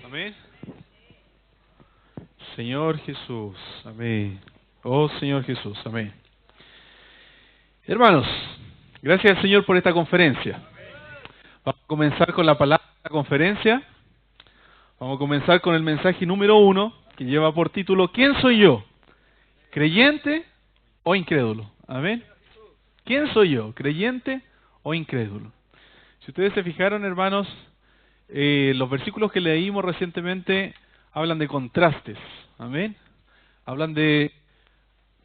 Amén. Señor Jesús, amén. Oh Señor Jesús, amén. Hermanos, gracias al Señor por esta conferencia. Vamos a comenzar con la palabra de la conferencia. Vamos a comenzar con el mensaje número 1, que lleva por título, ¿quién soy yo? ¿Creyente o incrédulo? Amén. ¿Quién soy yo? ¿Creyente o incrédulo? Si ustedes se fijaron, hermanos, los versículos que leímos recientemente hablan de contrastes. Amén. Hablan de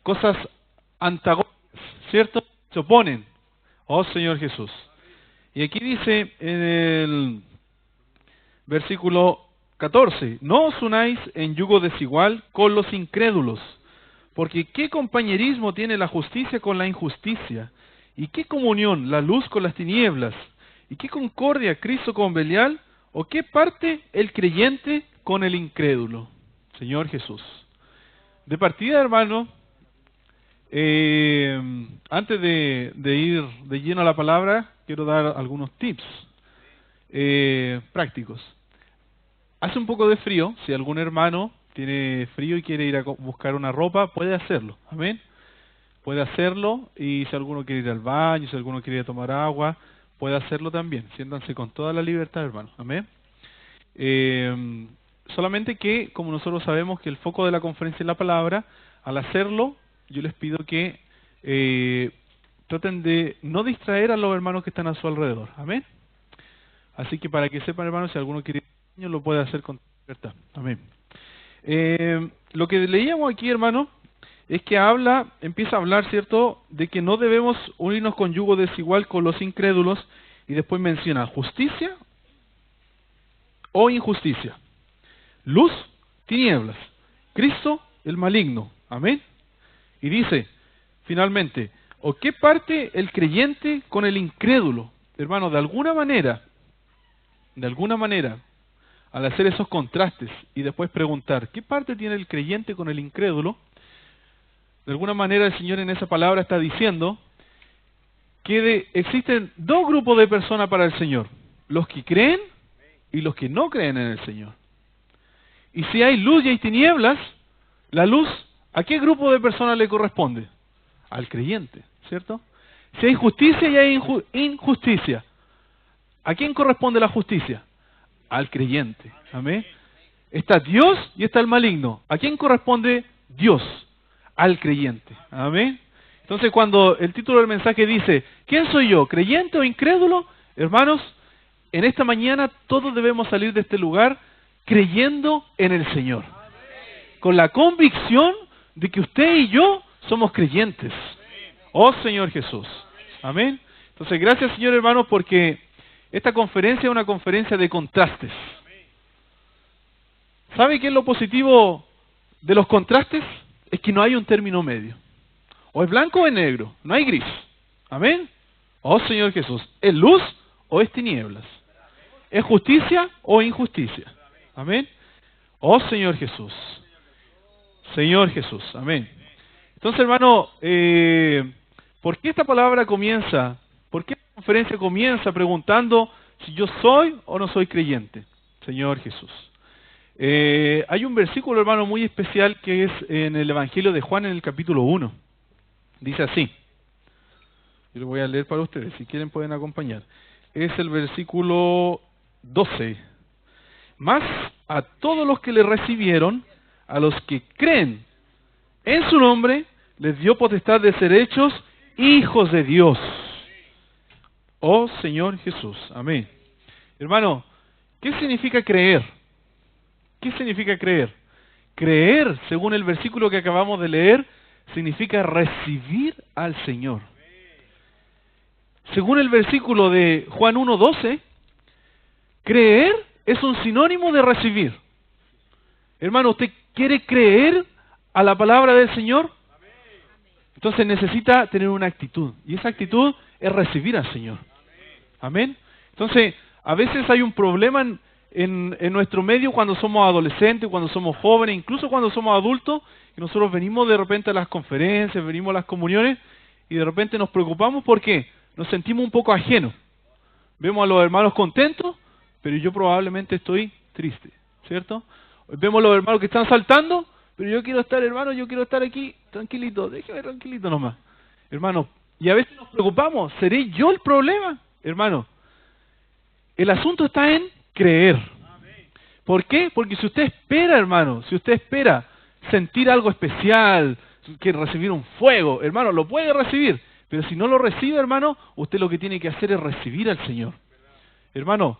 cosas antagónicas, ¿cierto? Se oponen. Oh Señor Jesús. Y aquí dice en el versículo 14, no os unáis en yugo desigual con los incrédulos, porque ¿qué compañerismo tiene la justicia con la injusticia? ¿Y qué comunión la luz con las tinieblas? ¿Y qué concordia Cristo con Belial? ¿O qué parte el creyente con el incrédulo? Señor Jesús. De partida, hermano, antes de ir de lleno a la palabra, quiero dar algunos tips prácticos. Hace un poco de frío, si algún hermano tiene frío y quiere ir a buscar una ropa, puede hacerlo, amén. Puede hacerlo, y si alguno quiere ir al baño, si alguno quiere ir a tomar agua, puede hacerlo también. Siéntanse con toda la libertad, hermano, amén. Solamente que, como nosotros sabemos que el foco de la conferencia es la palabra, al hacerlo, yo les pido que traten de no distraer a los hermanos que están a su alrededor, amén. Así que para que sepan, hermanos, si alguno quiere ir al baño, lo puede hacer con libertad, amén. Lo que leíamos aquí, hermano, es que empieza a hablar, ¿cierto?, de que no debemos unirnos con yugo desigual con los incrédulos, y después menciona justicia o injusticia, luz, tinieblas, Cristo, el maligno, amén. Y dice, finalmente, ¿o qué parte el creyente con el incrédulo? Hermano, de alguna manera, al hacer esos contrastes y después preguntar, ¿qué parte tiene el creyente con el incrédulo? De alguna manera el Señor en esa palabra está diciendo que existen dos grupos de personas para el Señor, los que creen y los que no creen en el Señor. Y si hay luz y hay tinieblas, la luz, ¿a qué grupo de personas le corresponde? Al creyente, ¿cierto? Si hay justicia y hay injusticia, ¿a quién corresponde la justicia? Al creyente, amén. Está Dios y está el maligno. ¿A quién corresponde Dios? Al creyente, amén. Entonces, cuando el título del mensaje dice, ¿quién soy yo? ¿Creyente o incrédulo? Hermanos, en esta mañana todos debemos salir de este lugar creyendo en el Señor, con la convicción de que usted y yo somos creyentes. Oh Señor Jesús, amén. Entonces, gracias, Señor, hermanos, porque esta conferencia es una conferencia de contrastes. ¿Sabe qué es lo positivo de los contrastes? Es que no hay un término medio. O es blanco o es negro, no hay gris. Amén. Oh Señor Jesús, ¿es luz o es tinieblas? ¿Es justicia o injusticia? Amén. Oh Señor Jesús. Señor Jesús, amén. Entonces, hermano, ¿por qué esta palabra comienza? ¿Por qué la conferencia comienza preguntando si yo soy o no soy creyente? Señor Jesús. Hay un versículo, hermano, muy especial que es en el Evangelio de Juan, en el capítulo 1. Dice así. Yo lo voy a leer para ustedes, si quieren pueden acompañar. Es el versículo 12. Mas a todos los que le recibieron, a los que creen en su nombre, les dio potestad de ser hechos hijos de Dios. Oh Señor Jesús, amén. Hermano, ¿qué significa creer? ¿Qué significa creer? Creer, según el versículo que acabamos de leer, significa recibir al Señor. Según el versículo de Juan 1:12, creer es un sinónimo de recibir. Hermano, ¿usted quiere creer a la palabra del Señor? Entonces necesita tener una actitud. Y esa actitud es recibir al Señor. Amén. Entonces, a veces hay un problema en nuestro medio cuando somos adolescentes, cuando somos jóvenes, incluso cuando somos adultos, que nosotros venimos de repente a las conferencias, venimos a las comuniones, y de repente nos preocupamos porque nos sentimos un poco ajenos. Vemos a los hermanos contentos, pero yo probablemente estoy triste. ¿cierto? Vemos los hermanos que están saltando, pero yo quiero estar, hermano, yo quiero estar aquí tranquilito, déjeme tranquilito nomás. Hermano, y a veces nos preocupamos, ¿seré yo el problema? Hermano, el asunto está en creer. ¿Por qué? Porque si usted espera, hermano, si usted espera sentir algo especial, que recibir un fuego, hermano, lo puede recibir, pero si no lo recibe, hermano, usted lo que tiene que hacer es recibir al Señor. Hermano,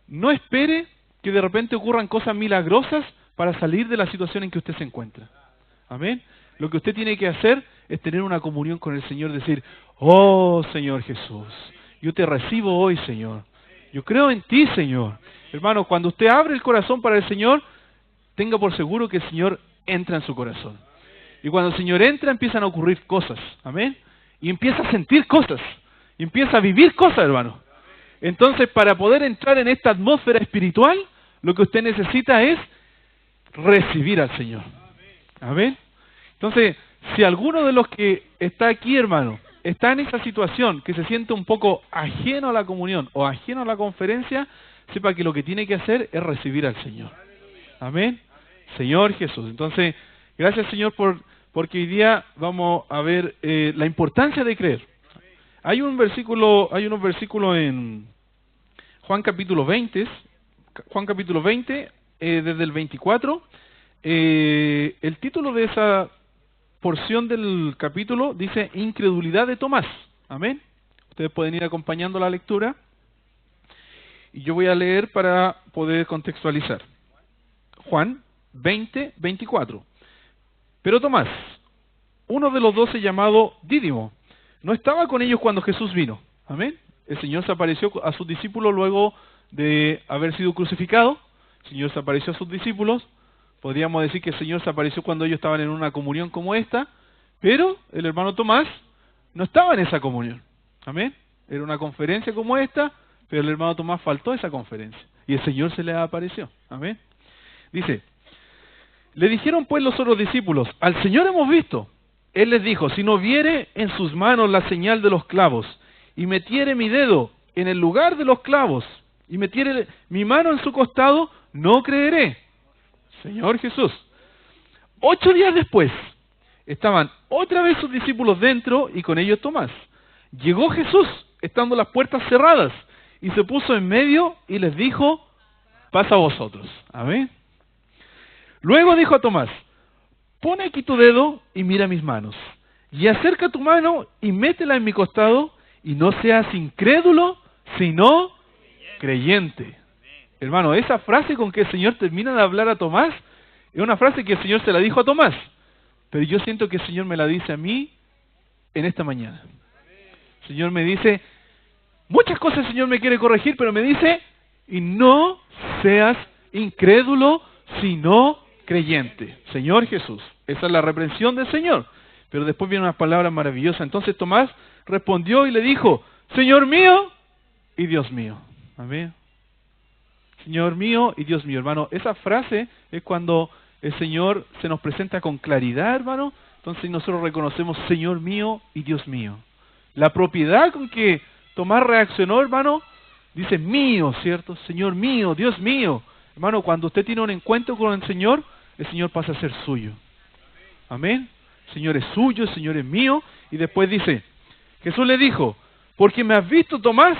no espere que de repente ocurran cosas milagrosas para salir de la situación en que usted se encuentra. Amén. Lo que usted tiene que hacer es tener una comunión con el Señor, decir, oh Señor Jesús, yo te recibo hoy, Señor. Yo creo en ti, Señor. Hermano, cuando usted abre el corazón para el Señor, tenga por seguro que el Señor entra en su corazón. Y cuando el Señor entra, empiezan a ocurrir cosas. Amén. Y empieza a sentir cosas. Y empieza a vivir cosas, hermano. Entonces, para poder entrar en esta atmósfera espiritual, lo que usted necesita es recibir al Señor. Amén. Entonces, si alguno de los que está aquí, hermano, está en esa situación, que se siente un poco ajeno a la comunión o ajeno a la conferencia, sepa que lo que tiene que hacer es recibir al Señor. Amén. Señor Jesús. Entonces, gracias, Señor, porque hoy día vamos a ver la importancia de creer. Hay unos versículos en Juan capítulo 20, desde el 24. El título de esa porción del capítulo dice incredulidad de Tomás. Amén. Ustedes pueden ir acompañando la lectura y yo voy a leer para poder contextualizar. Juan 20, 24. Pero Tomás, uno de los 12 llamado Dídimo, no estaba con ellos cuando Jesús vino. Amén. El Señor se apareció a sus discípulos luego de haber sido crucificado. El Señor se apareció a sus discípulos. Podríamos decir que el Señor se apareció cuando ellos estaban en una comunión como esta, pero el hermano Tomás no estaba en esa comunión. Amén. Era una conferencia como esta, pero el hermano Tomás faltó a esa conferencia. Y el Señor se le apareció. Amén. Dice, le dijeron pues los otros discípulos, al Señor hemos visto. Él les dijo, si no viere en sus manos la señal de los clavos, y metiere mi dedo en el lugar de los clavos, y metiere mi mano en su costado, no creeré. Señor Jesús. 8 días después, estaban otra vez sus discípulos dentro, y con ellos Tomás. Llegó Jesús, estando las puertas cerradas, y se puso en medio, y les dijo, pasa a vosotros. Amén. Luego dijo a Tomás, pon aquí tu dedo y mira mis manos, y acerca tu mano y métela en mi costado, y no seas incrédulo, sino creyente. Hermano, esa frase con que el Señor termina de hablar a Tomás, es una frase que el Señor se la dijo a Tomás, pero yo siento que el Señor me la dice a mí en esta mañana. El Señor me dice, muchas cosas el Señor me quiere corregir, pero me dice, y no seas incrédulo, sino creyente. Señor Jesús. Esa es la reprensión del Señor. Pero después viene una palabra maravillosa. Entonces Tomás respondió y le dijo, Señor mío y Dios mío. Amén. Señor mío y Dios mío, hermano. Esa frase es cuando el Señor se nos presenta con claridad, hermano. Entonces nosotros reconocemos Señor mío y Dios mío. La propiedad con que Tomás reaccionó, hermano, dice mío, ¿cierto? Señor mío, Dios mío. Hermano, cuando usted tiene un encuentro con el Señor pasa a ser suyo. Amén. El Señor es suyo, el Señor es mío. Y después dice, Jesús le dijo, porque me has visto, Tomás,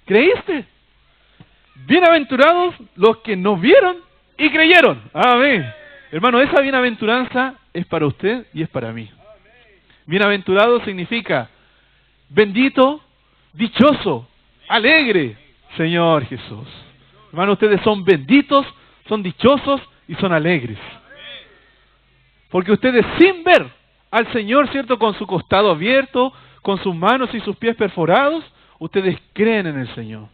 ¿creíste? Bienaventurados los que no vieron y creyeron. Amén. Hermano, esa bienaventuranza es para usted y es para mí. Bienaventurado significa bendito, dichoso, alegre, Señor Jesús. Hermano, ustedes son benditos, son dichosos y son alegres. Porque ustedes sin ver al Señor, ¿cierto? Con su costado abierto, con sus manos y sus pies perforados, ustedes creen en el Señor.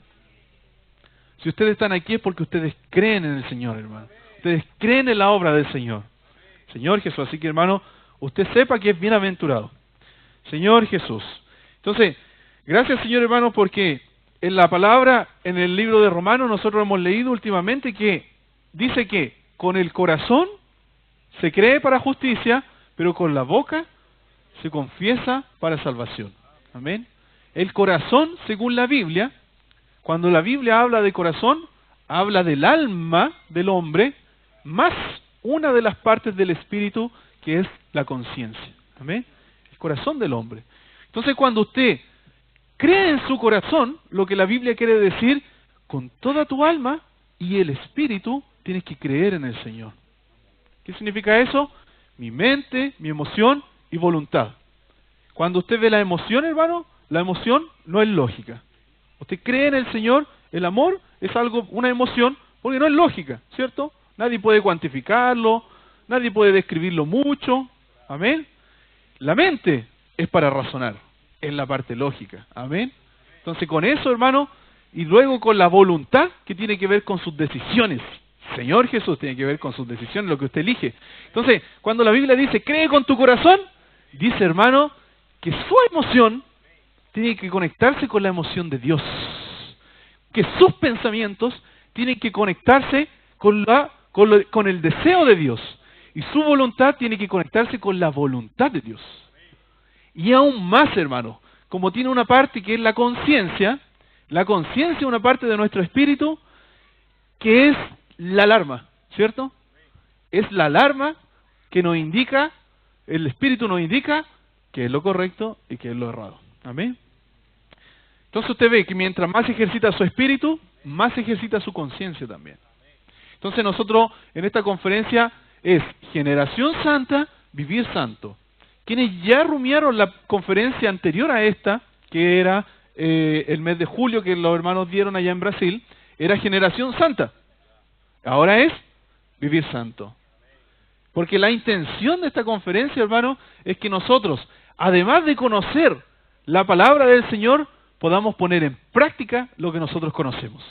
Si ustedes están aquí es porque ustedes creen en el Señor, hermano. Ustedes creen en la obra del Señor. Señor Jesús. Así que, hermano, usted sepa que es bienaventurado. Señor Jesús. Entonces, gracias, Señor, hermano, porque en la palabra, en el libro de Romanos, nosotros hemos leído últimamente que dice que con el corazón se cree para justicia, pero con la boca se confiesa para salvación. Amén. El corazón, según la Biblia, cuando la Biblia habla de corazón, habla del alma del hombre, más una de las partes del espíritu que es la conciencia. ¿Amén? El corazón del hombre. Entonces cuando usted cree en su corazón, lo que la Biblia quiere decir, con toda tu alma y el espíritu, tienes que creer en el Señor. ¿Qué significa eso? Mi mente, mi emoción y voluntad. Cuando usted ve la emoción, hermano, la emoción no es lógica. Usted cree en el Señor, el amor es algo, una emoción, porque no es lógica, ¿cierto? Nadie puede cuantificarlo, nadie puede describirlo mucho. Amén. La mente es para razonar, es la parte lógica. Amén. Entonces con eso, hermano, y luego con la voluntad, que tiene que ver con sus decisiones. Señor Jesús tiene que ver con sus decisiones, lo que usted elige. Entonces, cuando la Biblia dice, cree con tu corazón, dice, hermano, que su emoción tiene que conectarse con la emoción de Dios. Que sus pensamientos tienen que conectarse con el deseo de Dios. Y su voluntad tiene que conectarse con la voluntad de Dios. Y aún más, hermano, como tiene una parte que es la conciencia es una parte de nuestro espíritu que es la alarma, ¿cierto? Es la alarma que nos indica, el espíritu nos indica qué es lo correcto y qué es lo errado. Amén. Entonces usted ve que mientras más ejercita su espíritu, más ejercita su conciencia también. Entonces nosotros en esta conferencia es Generación Santa, Vivir Santo. Quienes ya rumiaron la conferencia anterior a esta, que era el mes de julio que los hermanos dieron allá en Brasil, era Generación Santa. Ahora es Vivir Santo. Porque la intención de esta conferencia, hermano, es que nosotros, además de conocer la palabra del Señor, podamos poner en práctica lo que nosotros conocemos.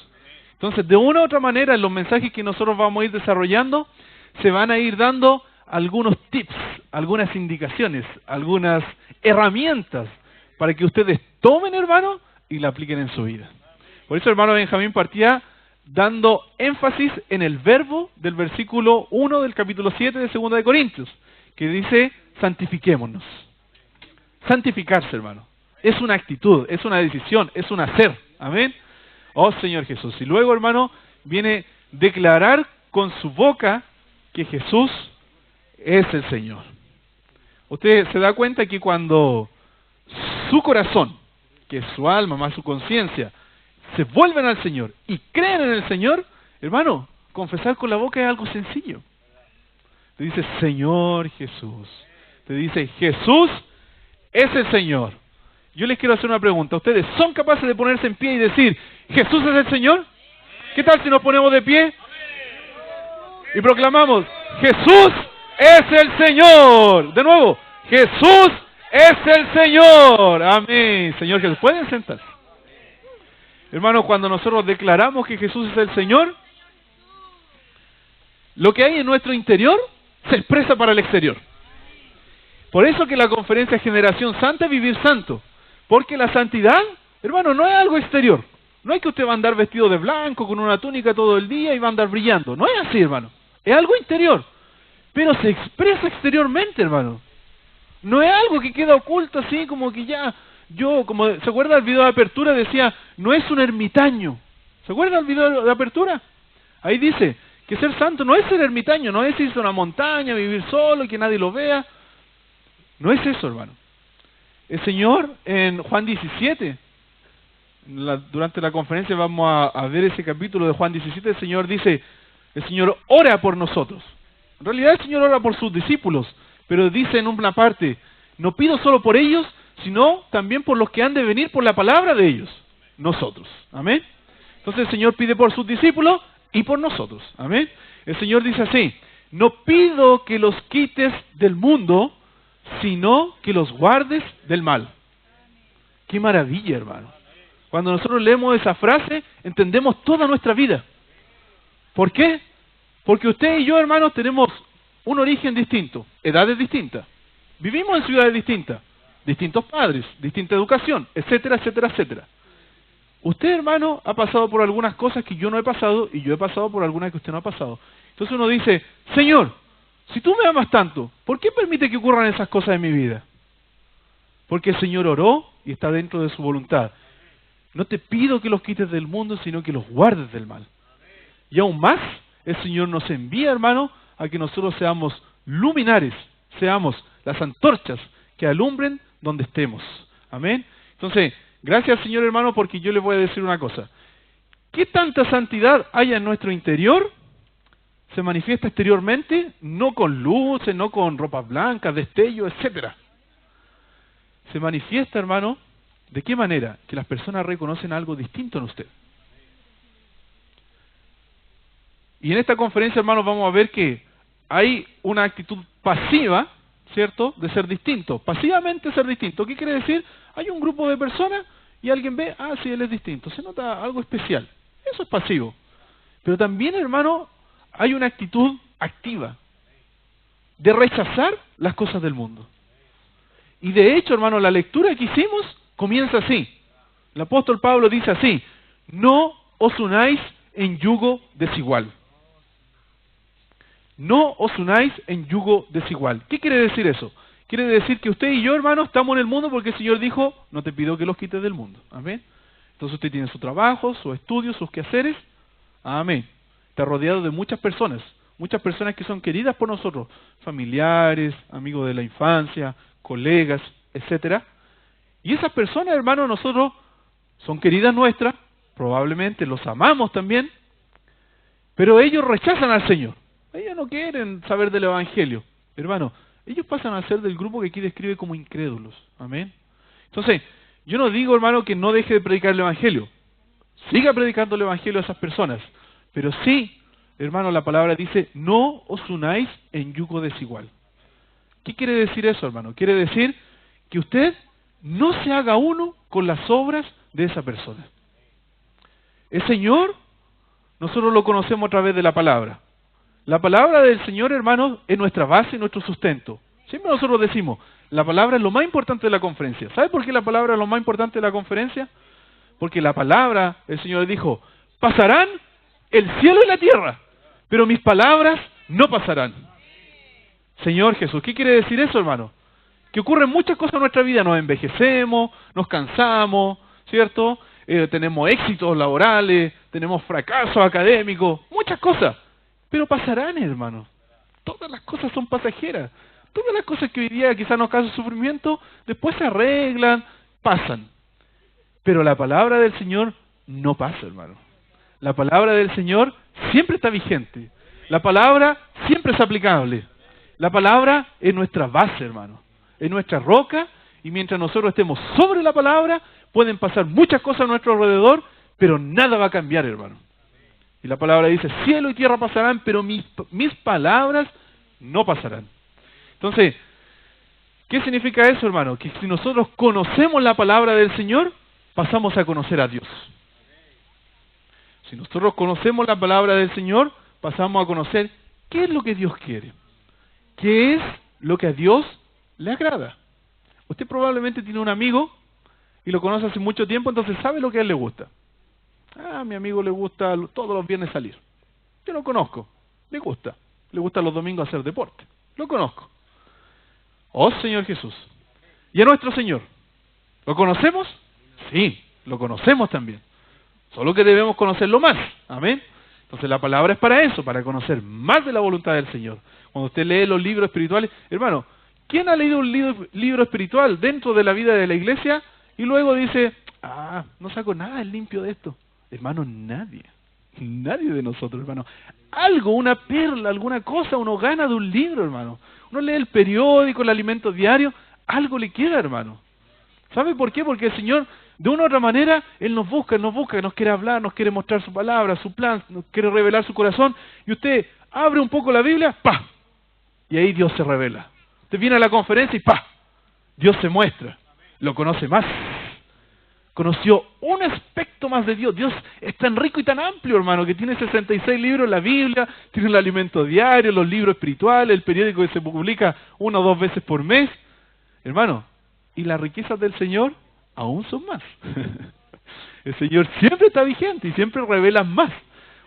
Entonces, de una u otra manera, en los mensajes que nosotros vamos a ir desarrollando, se van a ir dando algunos tips, algunas indicaciones, algunas herramientas para que ustedes tomen, hermano, y la apliquen en su vida. Por eso, hermano Benjamín partía dando énfasis en el verbo del versículo 1 del capítulo 7 de 2 de Corintios, que dice, santifiquémonos. Santificarse, hermano. Es una actitud, es una decisión, es un hacer. Amén. Oh Señor Jesús. Y luego, hermano, viene declarar con su boca que Jesús es el Señor. Usted se da cuenta que cuando su corazón, que es su alma más su conciencia, se vuelven al Señor y creen en el Señor, hermano, confesar con la boca es algo sencillo. Te dice Señor Jesús. Te dice Jesús es el Señor. Yo les quiero hacer una pregunta. ¿Ustedes son capaces de ponerse en pie y decir Jesús es el Señor? ¿Qué tal si nos ponemos de pie y proclamamos Jesús es el Señor? De nuevo, Jesús es el Señor. Amén. Señor Jesús. ¿Pueden sentarse? Hermanos, cuando nosotros declaramos que Jesús es el Señor, lo que hay en nuestro interior se expresa para el exterior. Por eso que la conferencia Generación Santa es Vivir Santo. Porque la santidad, hermano, no es algo exterior. No es que usted va a andar vestido de blanco con una túnica todo el día y va a andar brillando. No es así, hermano. Es algo interior. Pero se expresa exteriormente, hermano. No es algo que queda oculto así como que ya... ¿se acuerda del video de apertura? Decía, no es un ermitaño. ¿Se acuerda del video de apertura? Ahí dice que ser santo no es ser ermitaño, no es irse a una montaña, vivir solo y que nadie lo vea. No es eso, hermano. El Señor en Juan 17, durante la conferencia vamos a ver ese capítulo de Juan 17, el Señor dice, el Señor ora por nosotros. En realidad el Señor ora por sus discípulos, pero dice en una parte, no pido solo por ellos, sino también por los que han de venir por la palabra de ellos, nosotros. Amén. Entonces el Señor pide por sus discípulos y por nosotros. Amén. El Señor dice así, no pido que los quites del mundo, sino que los guardes del mal. Qué maravilla, hermano. Cuando nosotros leemos esa frase, entendemos toda nuestra vida. ¿Por qué? Porque usted y yo, hermanos, tenemos un origen distinto, edades distintas. Vivimos en ciudades distintas, distintos padres, distinta educación, etcétera, etcétera, etcétera. Usted, hermano, ha pasado por algunas cosas que yo no he pasado y yo he pasado por algunas que usted no ha pasado. Entonces uno dice, Señor, si tú me amas tanto, ¿por qué permite que ocurran esas cosas en mi vida? Porque el Señor oró y está dentro de su voluntad. No te pido que los quites del mundo, sino que los guardes del mal. Y aún más, el Señor nos envía, hermano, a que nosotros seamos luminares, seamos las antorchas que alumbren donde estemos. Amén. Entonces, gracias Señor, hermano, porque yo les voy a decir una cosa. ¿Qué tanta santidad hay en nuestro interior? Se manifiesta exteriormente, no con luces, no con ropas blancas, destellos, etcétera. Se manifiesta, hermano, ¿de qué manera? Que las personas reconocen algo distinto en usted. Y en esta conferencia, hermanos, vamos a ver que hay una actitud pasiva, ¿cierto?, de ser distinto. Pasivamente ser distinto. ¿Qué quiere decir? Hay un grupo de personas y alguien ve, ah, sí, él es distinto. Se nota algo especial. Eso es pasivo. Pero también, hermano, hay una actitud activa de rechazar las cosas del mundo. Y de hecho, hermano, la lectura que hicimos comienza así. El apóstol Pablo dice así: no os unáis en yugo desigual. No os unáis en yugo desigual. ¿Qué quiere decir eso? Quiere decir que usted y yo, hermano, estamos en el mundo porque el Señor dijo, no te pido que los quites del mundo. Amén. Entonces usted tiene su trabajo, sus estudios, sus quehaceres. Amén. Está rodeado de muchas personas que son queridas por nosotros, familiares, amigos de la infancia, colegas, etcétera. Y esas personas, hermano, nosotros son queridas nuestras, probablemente los amamos también, pero ellos rechazan al Señor. Ellos no quieren saber del Evangelio. Hermano, ellos pasan a ser del grupo que aquí describe como incrédulos. Amén. Entonces, yo no digo, hermano, que no deje de predicar el Evangelio. Siga predicando el Evangelio a esas personas. Pero sí, hermano, la palabra dice, no os unáis en yugo desigual. ¿Qué quiere decir eso, hermano? Quiere decir que usted no se haga uno con las obras de esa persona. El Señor, nosotros lo conocemos a través de la palabra. La palabra del Señor, hermanos, es nuestra base y nuestro sustento. Siempre nosotros decimos, la palabra es lo más importante de la conferencia. ¿Sabe por qué la palabra es lo más importante de la conferencia? Porque la palabra, el Señor dijo, pasarán el cielo y la tierra, pero mis palabras no pasarán. Señor Jesús, ¿qué quiere decir eso, hermano? Que ocurren muchas cosas en nuestra vida, nos envejecemos, nos cansamos, ¿cierto? Tenemos éxitos laborales, tenemos fracasos académicos, muchas cosas. Pero pasarán, hermano. Todas las cosas son pasajeras. Todas las cosas que hoy día quizás nos causan sufrimiento, después se arreglan, pasan. Pero la palabra del Señor no pasa, hermano. La palabra del Señor siempre está vigente. La palabra siempre es aplicable. La palabra es nuestra base, hermano. Es nuestra roca, y mientras nosotros estemos sobre la palabra, pueden pasar muchas cosas a nuestro alrededor, pero nada va a cambiar, hermano. Y la palabra dice, cielo y tierra pasarán, pero mis palabras no pasarán. Entonces, ¿qué significa eso, hermano? Que si nosotros conocemos la palabra del Señor, pasamos a conocer a Dios. Si nosotros conocemos la palabra del Señor, pasamos a conocer qué es lo que Dios quiere. ¿Qué es lo que a Dios le agrada? Usted probablemente tiene un amigo y lo conoce hace mucho tiempo, entonces sabe lo que a él le gusta. Ah, a mi amigo le gusta todos los viernes salir. Yo lo conozco. Le gusta los domingos hacer deporte. Lo conozco. Oh, Señor Jesús. ¿Y a nuestro Señor? ¿Lo conocemos? Sí, lo conocemos también. Solo que debemos conocerlo más. Amén. Entonces la palabra es para eso, para conocer más de la voluntad del Señor. Cuando usted lee los libros espirituales, hermano, ¿quién ha leído un libro espiritual dentro de la vida de la iglesia y luego dice, no saco nada limpio de esto? Hermano, nadie de nosotros, hermano. Algo, una perla, alguna cosa uno gana de un libro, hermano. Uno lee el periódico, el alimento diario, algo le queda, hermano. ¿Sabe por qué? Porque el Señor, de una u otra manera, Él nos busca, nos quiere hablar, nos quiere mostrar su palabra, su plan, nos quiere revelar su corazón. Y usted abre un poco la Biblia, ¡pah! Y ahí Dios se revela. Usted viene a la conferencia y ¡pah! Dios se muestra. Lo conoce más. Conoció un aspecto más de Dios. Dios es tan rico y tan amplio, hermano, que tiene 66 libros en la Biblia, tiene el alimento diario, los libros espirituales, el periódico que se publica 1 o 2 veces por mes. Hermano, y las riquezas del Señor aún son más. El Señor siempre está vigente y siempre revela más.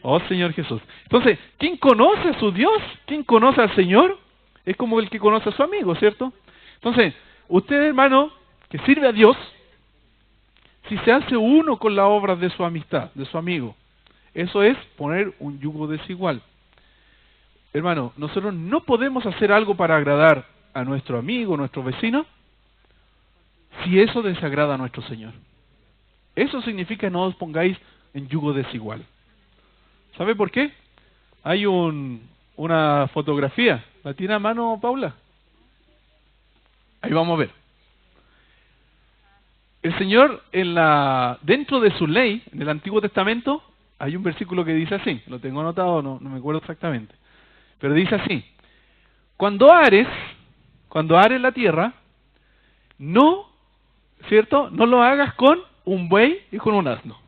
Oh, Señor Jesús. Entonces, ¿quién conoce a su Dios? ¿Quién conoce al Señor? Es como el que conoce a su amigo, ¿cierto? Entonces, usted, hermano, que sirve a Dios, si se hace uno con la obra de su amistad, de su amigo, Eso es poner un yugo desigual. Hermano, nosotros no podemos hacer algo para agradar a nuestro amigo, a nuestro vecino, si eso desagrada a nuestro Señor. Eso significa no os pongáis en yugo desigual. ¿Sabe por qué? Hay una fotografía. ¿La tiene a mano, Paula? Ahí vamos a ver. El Señor, dentro de su ley, en el Antiguo Testamento, hay un versículo que dice así. Lo tengo anotado, no me acuerdo exactamente. Pero dice así: cuando ares la tierra, no, ¿cierto? No lo hagas con un buey y con un asno.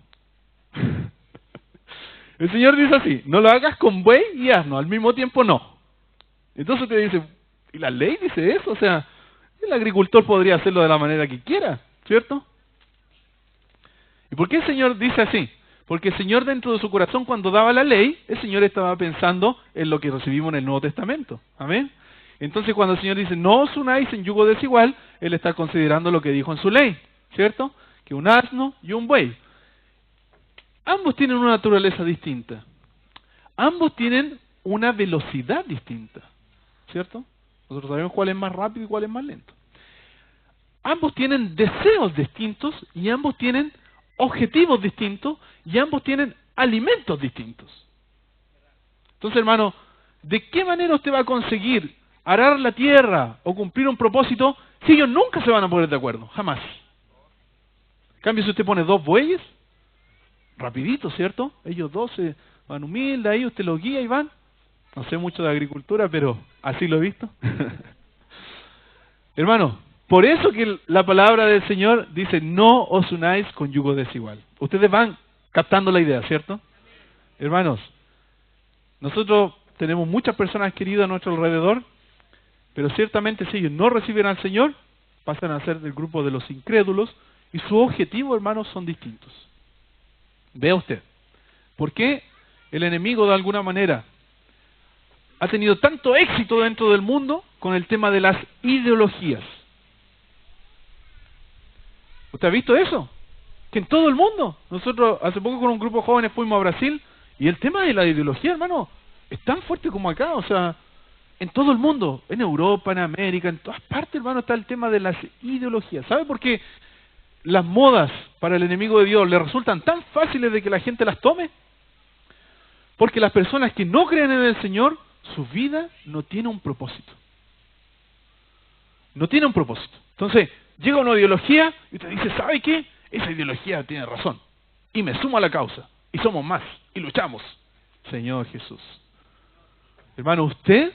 El Señor dice así: no lo hagas con buey y asno, al mismo tiempo no. Entonces te dice, ¿y la ley dice eso? O sea, el agricultor podría hacerlo de la manera que quiera, ¿cierto? ¿Y por qué el Señor dice así? Porque el Señor, dentro de su corazón, cuando daba la ley, el Señor estaba pensando en lo que recibimos en el Nuevo Testamento. ¿Amén? Entonces, cuando el Señor dice, no os unáis en yugo desigual, Él está considerando lo que dijo en su ley, ¿cierto? Que un asno y un buey. Ambos tienen una naturaleza distinta. Ambos tienen una velocidad distinta, ¿cierto? Nosotros sabemos cuál es más rápido y cuál es más lento. Ambos tienen deseos distintos y ambos tienen objetivos distintos y ambos tienen alimentos distintos. Entonces, hermano, ¿de qué manera usted va a conseguir arar la tierra o cumplir un propósito si ellos nunca se van a poner de acuerdo? Jamás. En cambio, si usted pone dos bueyes, rapidito, ¿cierto? Ellos dos se van humildes, ahí usted los guía y van. No sé mucho de agricultura, pero así lo he visto. Hermano, por eso que la palabra del Señor dice, no os unáis con yugo desigual. Ustedes van captando la idea, ¿cierto? Hermanos, nosotros tenemos muchas personas queridas a nuestro alrededor, pero ciertamente si ellos no reciben al Señor, pasan a ser del grupo de los incrédulos, y su objetivo, hermanos, son distintos. Vea usted, ¿por qué el enemigo de alguna manera ha tenido tanto éxito dentro del mundo con el tema de las ideologías? ¿Usted ha visto eso? Que en todo el mundo, nosotros hace poco con un grupo de jóvenes fuimos a Brasil, y el tema de la ideología, hermano, es tan fuerte como acá, o sea, en todo el mundo, en Europa, en América, en todas partes, hermano, está el tema de las ideologías. ¿Sabe por qué las modas para el enemigo de Dios le resultan tan fáciles de que la gente las tome? Porque las personas que no creen en el Señor, su vida no tiene un propósito. No tiene un propósito. Entonces, llega una ideología y usted dice, ¿sabe qué? Esa ideología tiene razón. Y me sumo a la causa. Y somos más. Y luchamos. Señor Jesús. Hermano, usted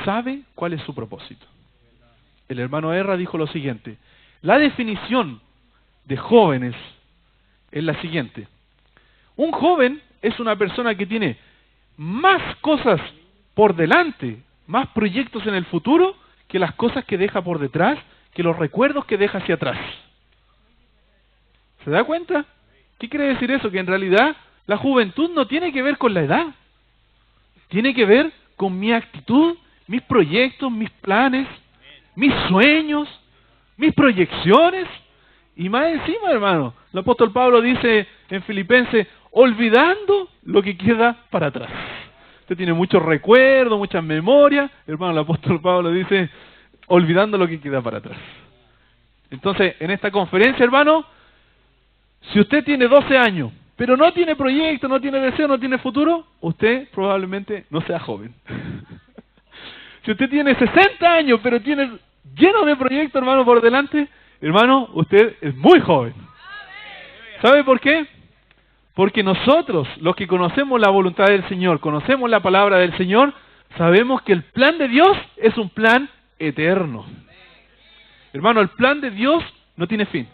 sabe cuál es su propósito. El hermano Erra dijo lo siguiente: la definición de jóvenes es la siguiente. Un joven es una persona que tiene más cosas por delante, más proyectos en el futuro, que las cosas que deja por detrás, que los recuerdos que deja hacia atrás. ¿Se da cuenta? ¿Qué quiere decir eso? Que en realidad la juventud no tiene que ver con la edad. Tiene que ver con mi actitud, mis proyectos, mis planes, mis sueños, mis proyecciones. Y más encima, hermano, el apóstol Pablo dice en Filipenses, olvidando lo que queda para atrás. Usted tiene muchos recuerdos, muchas memorias. Hermano, el apóstol Pablo dice, olvidando lo que queda para atrás. Entonces, en esta conferencia, hermano, si usted tiene 12 años, pero no tiene proyecto, no tiene deseo, no tiene futuro, usted probablemente no sea joven. Si usted tiene 60 años, pero tiene lleno de proyectos, hermano, por delante, hermano, usted es muy joven. ¿Sabe por qué? Porque nosotros, los que conocemos la voluntad del Señor, conocemos la palabra del Señor, sabemos que el plan de Dios es un plan eterno. Hermano, el plan de Dios no tiene fin.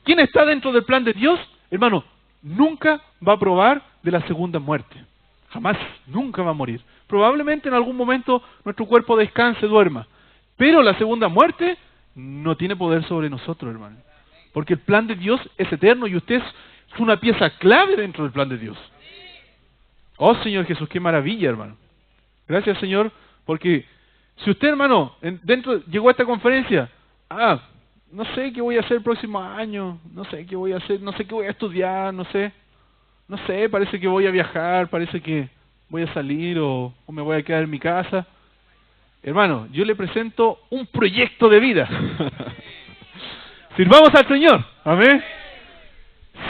¿Quién está dentro del plan de Dios? Hermano, nunca va a probar de la segunda muerte. Jamás, nunca va a morir. Probablemente en algún momento nuestro cuerpo descanse, duerma. Pero la segunda muerte no tiene poder sobre nosotros, hermano. Porque el plan de Dios es eterno y usted es una pieza clave dentro del plan de Dios. Oh, Señor Jesús, qué maravilla, hermano. Gracias, Señor, porque si usted, hermano, llegó a esta conferencia, no sé qué voy a hacer el próximo año, no sé qué voy a hacer, no sé qué voy a estudiar, no sé. no sé, parece que voy a viajar, parece que voy a salir o me voy a quedar en mi casa. Hermano, yo le presento un proyecto de vida. Sirvamos al Señor. Amén.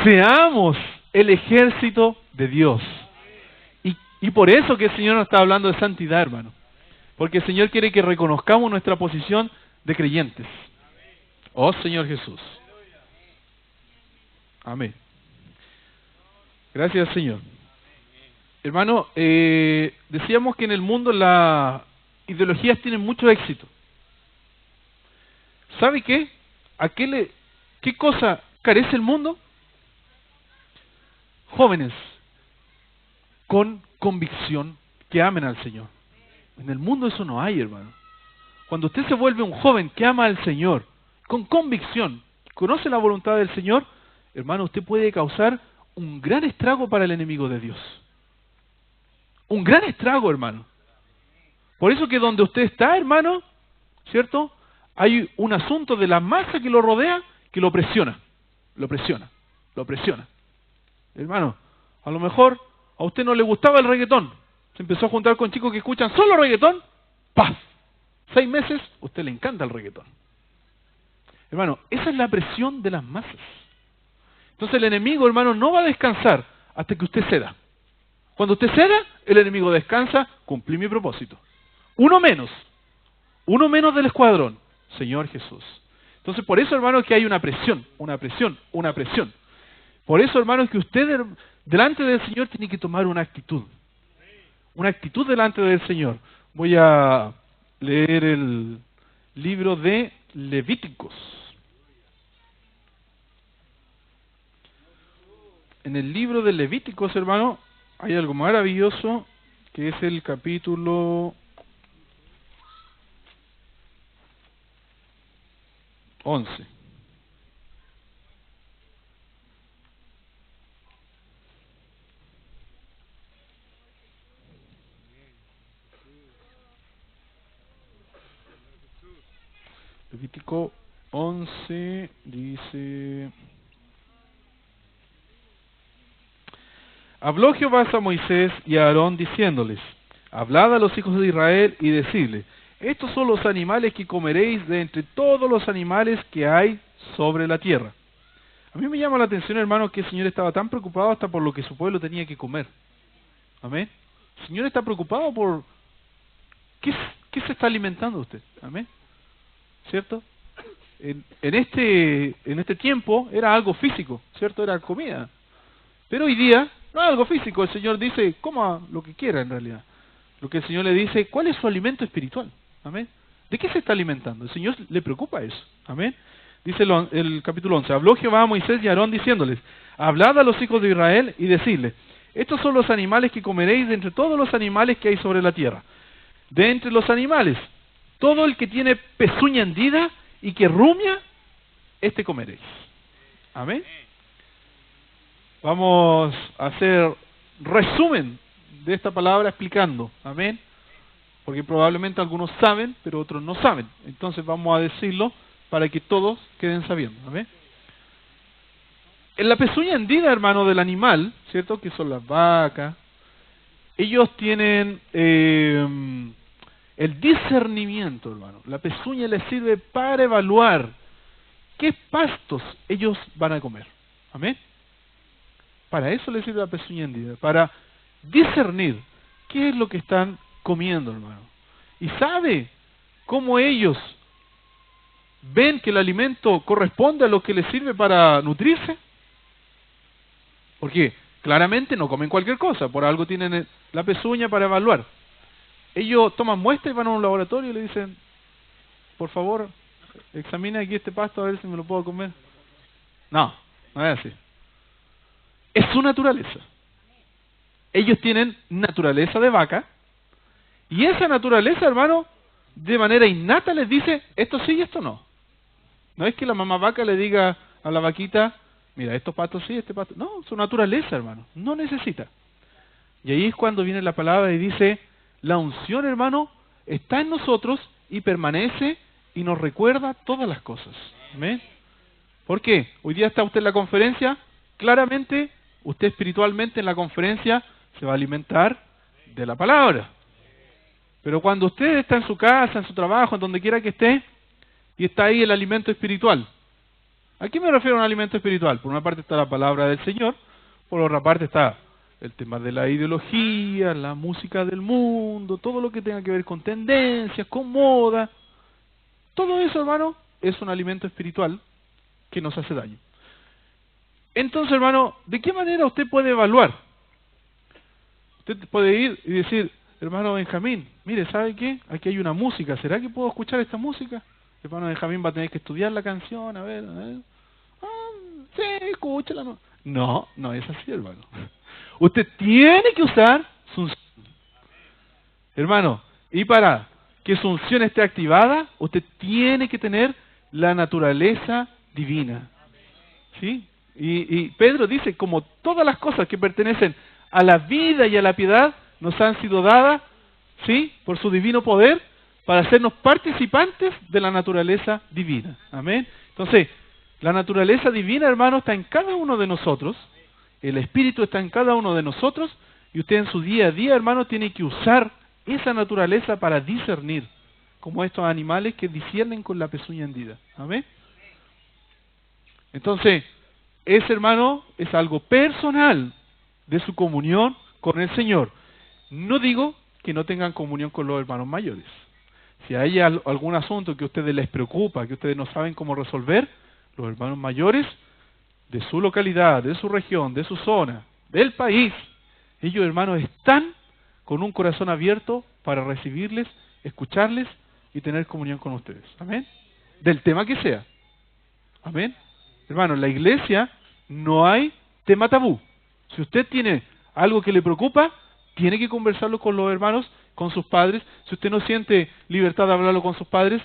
Seamos el ejército de Dios. Y por eso que el Señor nos está hablando de santidad, hermano. Porque el Señor quiere que reconozcamos nuestra posición de creyentes. Oh Señor Jesús. Amén. Gracias, Señor. Hermano, decíamos que en el mundo las ideologías tienen mucho éxito. ¿Sabe qué? ¿Qué cosa carece el mundo? Jóvenes con convicción que amen al Señor. En el mundo eso no hay, hermano. Cuando usted se vuelve un joven que ama al Señor, con convicción, conoce la voluntad del Señor, hermano, usted puede causar un gran estrago para el enemigo de Dios. Un gran estrago, hermano. Por eso que donde usted está, hermano, ¿cierto? Hay un asunto de la masa que lo rodea que lo presiona. Lo presiona. Lo presiona. Hermano, a lo mejor a usted no le gustaba el reggaetón. Se empezó a juntar con chicos que escuchan solo reggaetón. ¡Paf! 6 meses, a usted le encanta el reggaetón. Hermano, esa es la presión de las masas. Entonces el enemigo, hermano, no va a descansar hasta que usted ceda. Cuando usted ceda, el enemigo descansa, cumplí mi propósito. Uno menos del escuadrón, Señor Jesús. Entonces por eso, hermano, que hay una presión. Por eso, hermano, que usted delante del Señor tiene que tomar una actitud. Una actitud delante del Señor. Voy a leer el libro de Levíticos. En el libro de Levíticos, hermano, hay algo maravilloso, que es el capítulo 11. Levítico 11 dice: Habló Jehová a Moisés y a Aarón diciéndoles: Hablad a los hijos de Israel y decidles: estos son los animales que comeréis de entre todos los animales que hay sobre la tierra. A mí me llama la atención, hermano, que el Señor estaba tan preocupado hasta por lo que su pueblo tenía que comer. Amén. El Señor está preocupado por qué se está alimentando usted. Amén. ¿Cierto? En este tiempo era algo físico, ¿cierto? Era comida. Pero hoy día no es algo físico. El Señor dice, coma lo que quiera en realidad. Lo que el Señor le dice, ¿cuál es su alimento espiritual? Amén. ¿De qué se está alimentando? El Señor le preocupa eso. Amén. Dice el capítulo 11. Habló Jehová a Moisés y a Aarón diciéndoles: Hablad a los hijos de Israel y decidles: estos son los animales que comeréis de entre todos los animales que hay sobre la tierra. De entre los animales, todo el que tiene pezuña hendida y que rumia, este comeréis. Amén. Vamos a hacer resumen de esta palabra explicando. Amén. Porque probablemente algunos saben, pero otros no saben. Entonces vamos a decirlo para que todos queden sabiendo. ¿Amén? En la pezuña hendida, hermano, del animal, ¿cierto? Que son las vacas. Ellos tienen el discernimiento, hermano. La pezuña les sirve para evaluar qué pastos ellos van a comer. ¿Amén? Para eso les sirve la pezuña hendida. Para discernir qué es lo que están comiendo, hermano. Y sabe cómo ellos ven que el alimento corresponde a lo que les sirve para nutrirse. Porque claramente no comen cualquier cosa, por algo tienen la pezuña para evaluar. Ellos toman muestra y van a un laboratorio y le dicen: por favor, examina aquí este pasto a ver si me lo puedo comer. No es así. Es su naturaleza. Ellos tienen naturaleza de vaca, y esa naturaleza, hermano, de manera innata les dice: esto sí y esto no. No es que la mamá vaca le diga a la vaquita: mira, estos pastos sí, este pasto... No, su naturaleza, hermano, no necesita. Y ahí es cuando viene la palabra y dice: la unción, hermano, está en nosotros y permanece y nos recuerda todas las cosas. ¿Amén? ¿Por qué? Hoy día está usted en la conferencia, claramente usted espiritualmente en la conferencia se va a alimentar de la palabra. Pero cuando usted está en su casa, en su trabajo, en donde quiera que esté, y está ahí el alimento espiritual. ¿A qué me refiero a un alimento espiritual? Por una parte está la palabra del Señor, por otra parte está el tema de la ideología, la música del mundo, todo lo que tenga que ver con tendencias, con moda. Todo eso, hermano, es un alimento espiritual que nos hace daño. Entonces, hermano, ¿de qué manera usted puede evaluar? Usted puede ir y decir, hermano Benjamín, mire, ¿sabe qué? Aquí hay una música, ¿será que puedo escuchar esta música? Hermano Benjamín va a tener que estudiar la canción, a ver. Sí, escúchala. No, no es así, hermano. Usted tiene que usar su unción. Hermano, y para que su unción esté activada, usted tiene que tener la naturaleza divina. ¿Sí? Y Pedro dice, como todas las cosas que pertenecen a la vida y a la piedad, nos han sido dadas, ¿sí?, por su divino poder, para hacernos participantes de la naturaleza divina. Amén. Entonces, la naturaleza divina, hermano, está en cada uno de nosotros. El Espíritu está en cada uno de nosotros. Y usted en su día a día, hermano, tiene que usar esa naturaleza para discernir. Como estos animales que disciernen con la pezuña hendida. Amén. Entonces, ese, hermano, es algo personal de su comunión con el Señor. No digo que no tengan comunión con los hermanos mayores. Si hay algún asunto que a ustedes les preocupa, que ustedes no saben cómo resolver, los hermanos mayores de su localidad, de su región, de su zona, del país, ellos, hermanos, están con un corazón abierto para recibirles, escucharles y tener comunión con ustedes. Amén. Del tema que sea. Amén. Hermano, en la iglesia no hay tema tabú. Si usted tiene algo que le preocupa, tiene que conversarlo con los hermanos, con sus padres. Si usted no siente libertad de hablarlo con sus padres,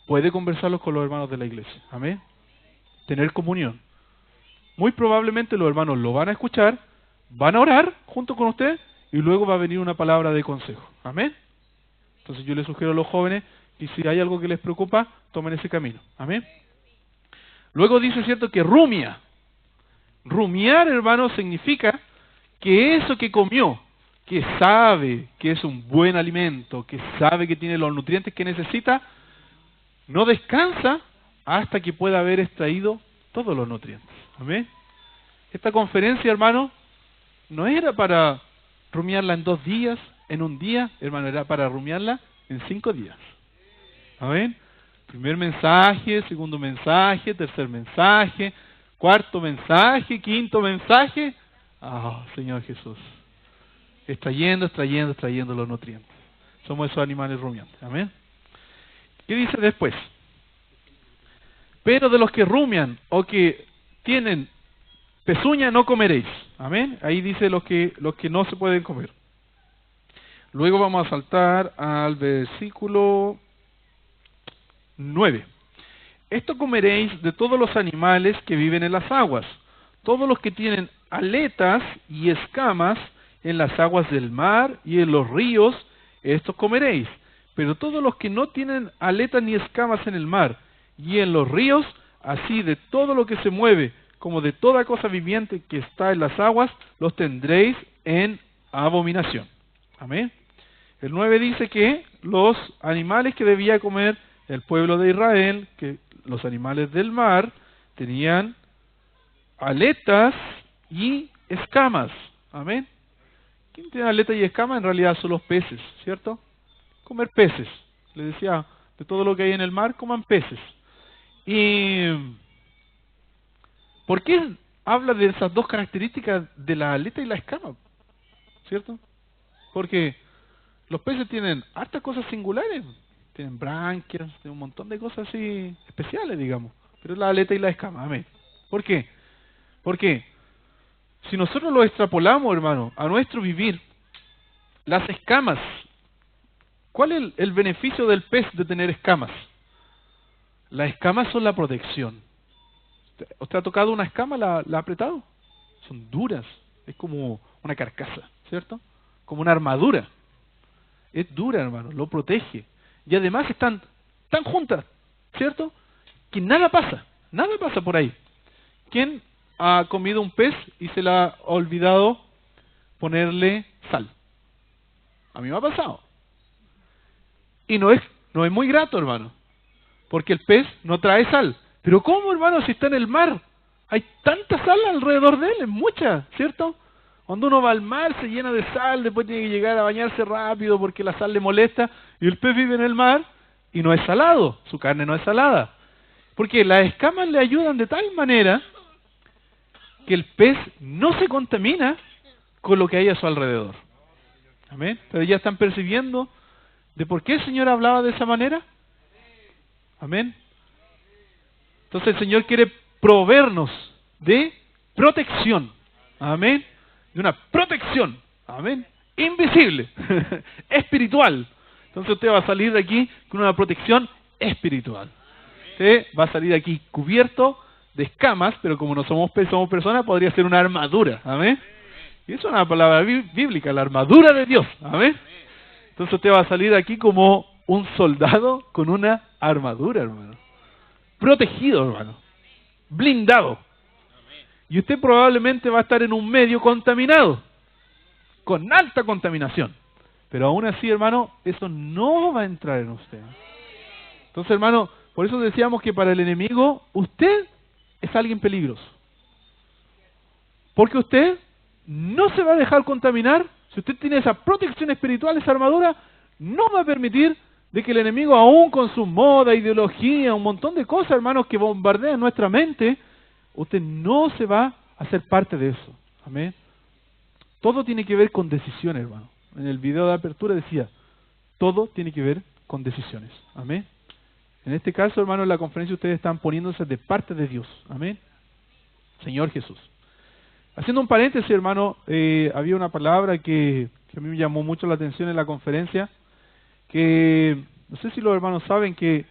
puede conversarlo con los hermanos de la iglesia. Amén. Tener comunión. Muy probablemente los hermanos lo van a escuchar, van a orar junto con usted y luego va a venir una palabra de consejo. Amén. Entonces yo les sugiero a los jóvenes que si hay algo que les preocupa, tomen ese camino. Amén. Luego dice, cierto, que rumia. Rumiar, hermano, significa que eso que comió, que sabe que es un buen alimento, que sabe que tiene los nutrientes que necesita, no descansa hasta que pueda haber extraído todos los nutrientes. ¿Amén? Esta conferencia, hermano, no era para rumiarla en 2 días, en un día, hermano, era para rumiarla en 5 días. ¿Amén? Primer mensaje, segundo mensaje, tercer mensaje, cuarto mensaje, quinto mensaje. Ah, Señor Jesús. Extrayendo los nutrientes. Somos esos animales rumiantes. Amén. ¿Qué dice después? Pero de los que rumian o que tienen pezuña no comeréis. Amén. Ahí dice los que no se pueden comer. Luego vamos a saltar al versículo 9. Esto comeréis de todos los animales que viven en las aguas, todos los que tienen aletas y escamas en las aguas del mar y en los ríos, estos comeréis. Pero todos los que no tienen aletas ni escamas en el mar y en los ríos, así de todo lo que se mueve, como de toda cosa viviente que está en las aguas, los tendréis en abominación. Amén. El 9 dice que los animales que debía comer el pueblo de Israel, que los animales del mar, tenían aletas y escamas. Amén. ¿Quién tiene aletas y escamas? En realidad son los peces, ¿cierto? Comer peces. Le decía, de todo lo que hay en el mar, coman peces. ¿Y por qué habla de esas dos características de la aleta y la escama? ¿Cierto? Porque los peces tienen hartas cosas singulares. Tienen branquias, tienen un montón de cosas así especiales, digamos. Pero la aleta y la escama, amén. ¿Por qué? Porque si nosotros lo extrapolamos, hermano, a nuestro vivir, las escamas, ¿cuál es el beneficio del pez de tener escamas? Las escamas son la protección. ¿Usted ha tocado una escama, la ha apretado? Son duras, es como una carcasa, ¿cierto? Como una armadura. Es dura, hermano, lo protege. Y además están tan juntas, ¿cierto? Que nada pasa por ahí. ¿Quién ha comido un pez y se le ha olvidado ponerle sal. A mí me ha pasado. Y no es muy grato, hermano, porque el pez no trae sal. Pero ¿cómo, hermano, si está en el mar? Hay tanta sal alrededor de él, es mucha, ¿cierto? Cuando uno va al mar se llena de sal, después tiene que llegar a bañarse rápido porque la sal le molesta, y el pez vive en el mar y no es salado, su carne no es salada. Porque las escamas le ayudan de tal manera que el pez no se contamina con lo que hay a su alrededor. Amén. Pero ya están percibiendo de por qué el Señor hablaba de esa manera. Amén. Entonces el Señor quiere proveernos de protección. Amén. De una protección. Amén. Invisible. Espiritual. Entonces usted va a salir de aquí con una protección espiritual. Usted va a salir de aquí cubierto de escamas, pero como no somos personas, podría ser una armadura. Amén. Y eso es una palabra bíblica, la armadura de Dios. Amén. Entonces usted va a salir de aquí como un soldado con una armadura, hermano. Protegido, hermano. Blindado. Y usted probablemente va a estar en un medio contaminado, con alta contaminación. Pero aún así, hermano, eso no va a entrar en usted. Entonces, hermano, por eso decíamos que para el enemigo, usted es alguien peligroso. Porque usted no se va a dejar contaminar. Si usted tiene esa protección espiritual, esa armadura, no va a permitir de que el enemigo, aún con su moda, ideología, un montón de cosas, hermanos, que bombardean nuestra mente, usted no se va a hacer parte de eso. Amén. Todo tiene que ver con decisiones, hermano. En el video de apertura decía, todo tiene que ver con decisiones. Amén. En este caso, hermano, en la conferencia ustedes están poniéndose de parte de Dios. Amén. Señor Jesús. Haciendo un paréntesis, hermano, había una palabra que a mí me llamó mucho la atención en la conferencia, que no sé si los hermanos saben que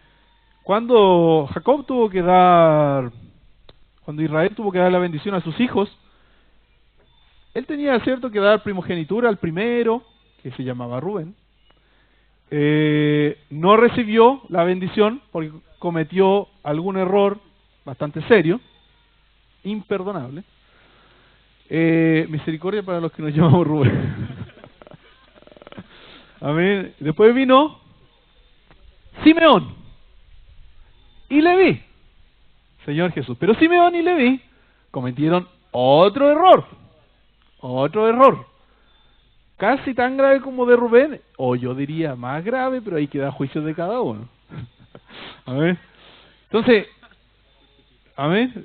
cuando Israel tuvo que dar la bendición a sus hijos, él tenía, cierto, que dar primogenitura al primero, que se llamaba Rubén. No recibió la bendición porque cometió algún error bastante serio, imperdonable. Misericordia para los que nos llamamos Rubén. Amén. Después vino Simeón y Leví. Señor Jesús. Pero Simeón y Leví cometieron otro error. Otro error. Casi tan grave como de Rubén, o yo diría más grave, pero ahí queda juicio de cada uno. Amén. Entonces, amén.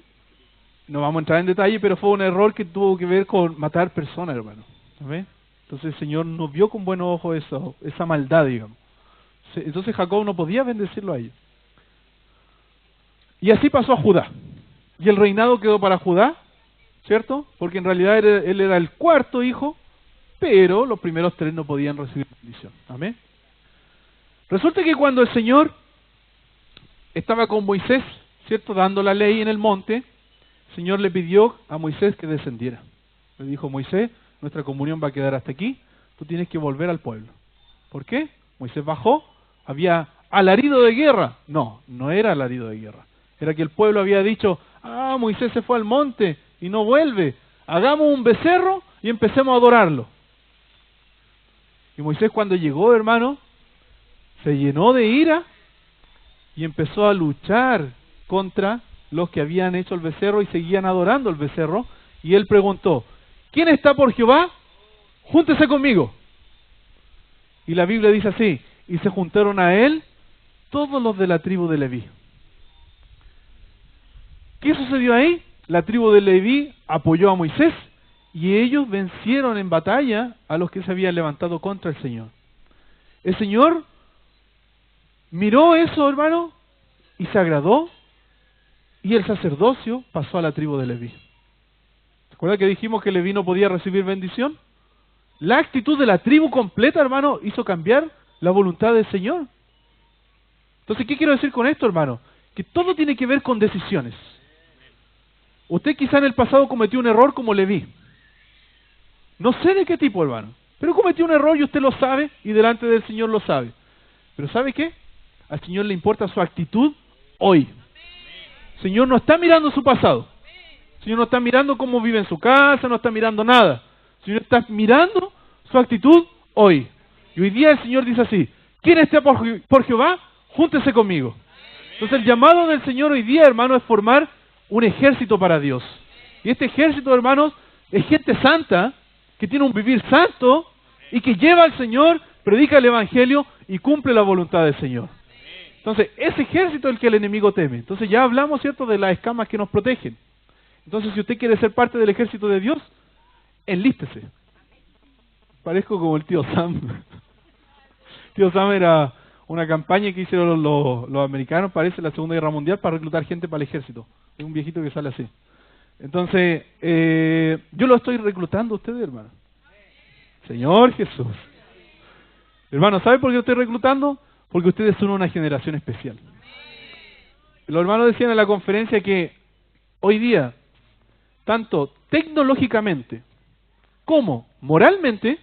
No vamos a entrar en detalle, pero fue un error que tuvo que ver con matar personas, hermano. Amén. Entonces el Señor no vio con buenos ojos esa maldad, digamos. Entonces Jacob no podía bendecirlo a ellos. Y así pasó a Judá. Y el reinado quedó para Judá, ¿cierto? Porque en realidad él era el cuarto hijo, pero los primeros tres no podían recibir bendición. Amén. Resulta que cuando el Señor estaba con Moisés, ¿cierto? Dando la ley en el monte, el Señor le pidió a Moisés que descendiera. Le dijo, Moisés, nuestra comunión va a quedar hasta aquí, tú tienes que volver al pueblo. ¿Por qué? Moisés bajó, había alarido de guerra. No, no era alarido de guerra. Era que el pueblo había dicho, Moisés se fue al monte y no vuelve. Hagamos un becerro y empecemos a adorarlo. Y Moisés cuando llegó, hermano, se llenó de ira y empezó a luchar contra los que habían hecho el becerro y seguían adorando el becerro. Y él preguntó, ¿quién está por Jehová? Júntese conmigo. Y la Biblia dice así, y se juntaron a él todos los de la tribu de Leví. ¿Qué sucedió ahí? La tribu de Leví apoyó a Moisés y ellos vencieron en batalla a los que se habían levantado contra el Señor. El Señor miró eso, hermano, y se agradó, y el sacerdocio pasó a la tribu de Leví. ¿Se acuerdan que dijimos que Leví no podía recibir bendición? La actitud de la tribu completa, hermano, hizo cambiar la voluntad del Señor. Entonces, ¿qué quiero decir con esto, hermano? Que todo tiene que ver con decisiones. Usted quizá en el pasado cometió un error como Leví. No sé de qué tipo, hermano, pero cometió un error y usted lo sabe y delante del Señor lo sabe. Pero ¿sabe qué? Al Señor le importa su actitud hoy. El Señor no está mirando su pasado. El Señor no está mirando cómo vive en su casa, no está mirando nada. El Señor está mirando su actitud hoy. Y hoy día el Señor dice así: ¿quién esté por Jehová? Júntese conmigo. Entonces el llamado del Señor hoy día, hermano, es formar un ejército para Dios. Y este ejército, hermanos, es gente santa, que tiene un vivir santo, y que lleva al Señor, predica el Evangelio y cumple la voluntad del Señor. Entonces, ese ejército es el que el enemigo teme. Entonces ya hablamos, ¿cierto?, de las escamas que nos protegen. Entonces, si usted quiere ser parte del ejército de Dios, enlístese. Parezco como el tío Sam. Tío Sam era una campaña que hicieron los americanos, parece, en la Segunda Guerra Mundial, para reclutar gente para el ejército. Es un viejito que sale así. Entonces, yo lo estoy reclutando a ustedes, hermano. Señor Jesús. Hermano, ¿sabe por qué lo estoy reclutando? Porque ustedes son una generación especial. Los hermanos decían en la conferencia que hoy día, tanto tecnológicamente como moralmente,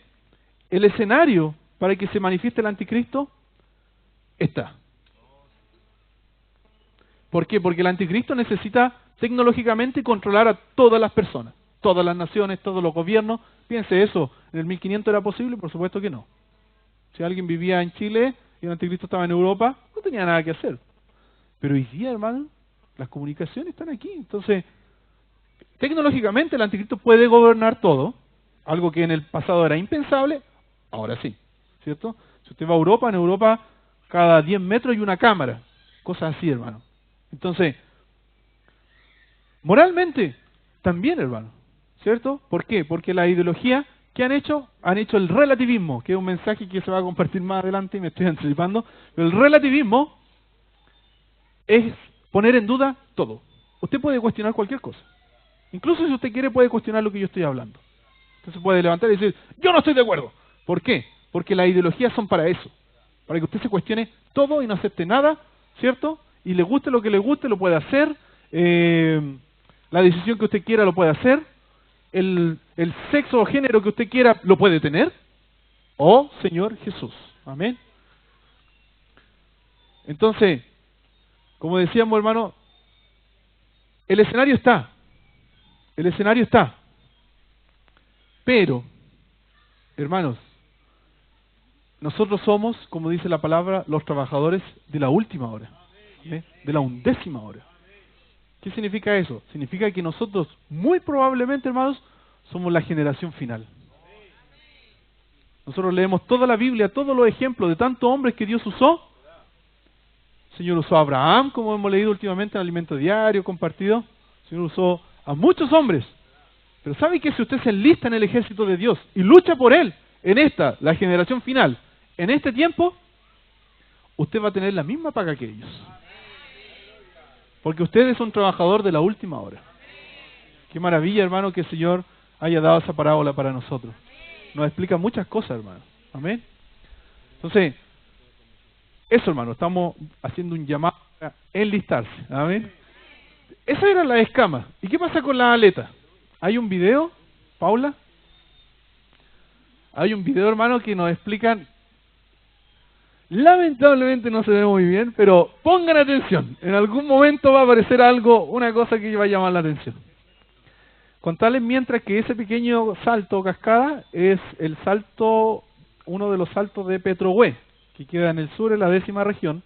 el escenario para que se manifieste el anticristo está. ¿Por qué? Porque el anticristo necesita tecnológicamente controlar a todas las personas, todas las naciones, todos los gobiernos. Piense eso, ¿en el 1500 era posible? Por supuesto que no. Si alguien vivía en Chile y el anticristo estaba en Europa, no tenía nada que hacer. Pero hoy día, hermano, las comunicaciones están aquí. Entonces, tecnológicamente el anticristo puede gobernar todo, algo que en el pasado era impensable, ahora sí, ¿cierto? Si usted va a Europa, en Europa cada 10 metros hay una cámara, cosas así, hermano. Entonces, moralmente, también, hermano, ¿cierto? ¿Por qué? Porque la ideología que han hecho el relativismo, que es un mensaje que se va a compartir más adelante y me estoy anticipando, pero el relativismo es poner en duda todo. Usted puede cuestionar cualquier cosa. Incluso si usted quiere puede cuestionar lo que yo estoy hablando. Usted se puede levantar y decir, yo no estoy de acuerdo. ¿Por qué? Porque las ideologías son para eso. Para que usted se cuestione todo y no acepte nada, ¿cierto? Y le guste lo que le guste, lo puede hacer. La decisión que usted quiera lo puede hacer. El sexo o género que usted quiera lo puede tener. Oh, Señor Jesús. Amén. Entonces, como decíamos, hermano, el escenario está. El escenario está. Pero, hermanos, nosotros somos, como dice la palabra, los trabajadores de la última hora. ¿Eh? De la 11ª hora. ¿Qué significa eso? Significa que nosotros, muy probablemente, hermanos, somos la generación final. Nosotros leemos toda la Biblia, todos los ejemplos de tantos hombres que Dios usó. El Señor usó a Abraham, como hemos leído últimamente en Alimento Diario, compartido. El Señor usó a muchos hombres. Pero ¿sabe que si usted se enlista en el ejército de Dios y lucha por Él, en esta, la generación final, en este tiempo, usted va a tener la misma paga que ellos? Porque usted es un trabajador de la última hora. Qué maravilla, hermano, que el Señor haya dado esa parábola para nosotros. Nos explica muchas cosas, hermano. Amén. Entonces, eso, hermano, estamos haciendo un llamado a enlistarse. Amén. Esas eran las escamas. ¿Y qué pasa con las aletas? ¿Hay un video, Paula? Hay un video, hermano, que nos explican. Lamentablemente no se ve muy bien, pero pongan atención. En algún momento va a aparecer algo, una cosa que va a llamar la atención. Contarles mientras que ese pequeño salto o cascada es el salto, uno de los saltos de Petrohue, que queda en el sur, en la 10ª región,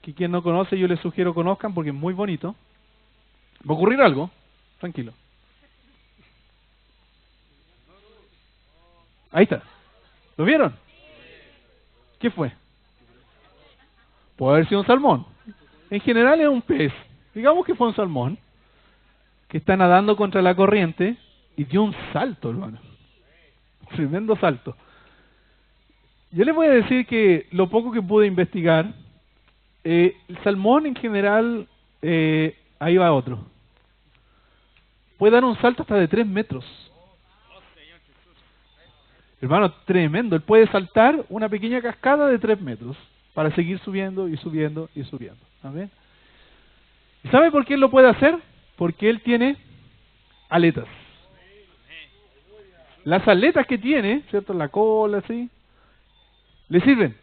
que quien no conoce yo les sugiero conozcan porque es muy bonito. Va a ocurrir algo, tranquilo. Ahí está. ¿Lo vieron? ¿Qué fue? Puede haber sido un salmón. En general es un pez. Digamos que fue un salmón que está nadando contra la corriente y dio un salto, hermano. Tremendo salto. Yo les voy a decir que lo poco que pude investigar, el salmón en general, ahí va otro, puede dar un salto hasta de 3 metros. Hermano, tremendo. Él puede saltar una pequeña cascada de 3 metros para seguir subiendo y subiendo y subiendo. ¿Amén? ¿Y sabe por qué él lo puede hacer? Porque él tiene aletas. Las aletas que tiene, ¿cierto? La cola, así, le sirven